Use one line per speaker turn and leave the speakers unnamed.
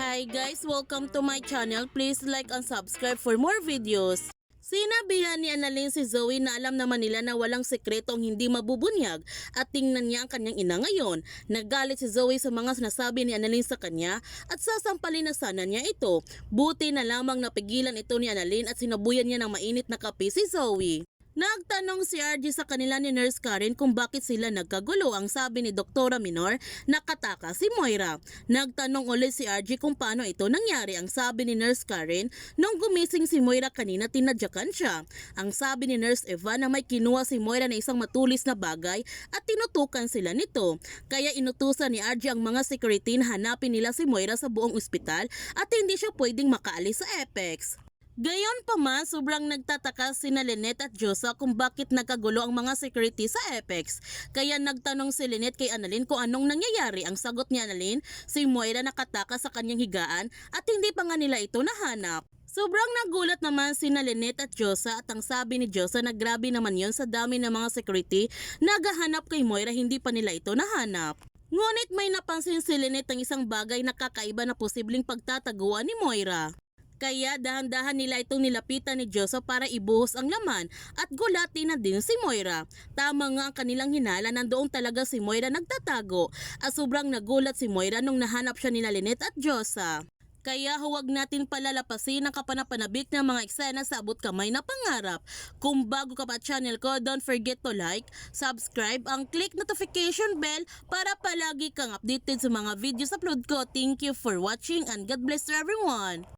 Hi guys, welcome to my channel. Please like and subscribe for more videos. Sinabihan ni Annalyn si Zoe na alam naman nila na walang sekretong hindi mabubunyag at tingnan niya ang kanyang ina ngayon. Nagalit si Zoe sa mga sinasabi ni Annalyn sa kanya at sasampalin na sana niya ito. Buti na lamang napigilan ito ni Annalyn at sinabuyan niya ng mainit na kape si Zoe. Nagtanong si RG sa kanila ni Nurse Karen kung bakit sila nagkagulo. Ang sabi ni Doktora Minor, nakataka si Moira. Nagtanong ulit si RG kung paano ito nangyari. Ang sabi ni Nurse Karen, nung gumising si Moira kanina tinadyakan siya. Ang sabi ni Nurse Eva na may kinuha si Moira na isang matulis na bagay at tinutukan sila nito. Kaya inutusan ni RG ang mga security na hanapin nila si Moira sa buong ospital at hindi siya pwedeng makaalis sa Apex. Gayon pa man, sobrang nagtataka sina Lynette at Josa kung bakit nagkagulo ang mga security sa Apex. Kaya nagtanong si Lynette kay Annalyn kung anong nangyayari. Ang sagot ni Annalyn, si Moira nakataka sa kanyang higaan at hindi pa nga nila ito nahanap. Sobrang nagulat naman sina Lynette at Josa at ang sabi ni Josa na grabe naman yon sa dami ng mga security naghahanap kay Moira, hindi pa nila ito nahanap. Ngunit may napansin si Lynette ng isang bagay na kakaiba na posibleng pagtataguan ni Moira. Kaya dahan-dahan nila itong nilapitan ni Josa para ibuhos ang laman at gulatin na din si Moira. Tama nga ang kanilang hinala, nandoon talaga si Moira nagtatago at sobrang nagulat si Moira nung nahanap siya nila Lynette at Josa. Kaya huwag natin palalapasin ang kapanapanabik ng mga eksena sa abot kamay na pangarap. Kung bago ka pa channel ko, don't forget to like, subscribe, ang click notification bell para palagi kang updated sa mga videos upload ko. Thank you for watching and God bless to everyone.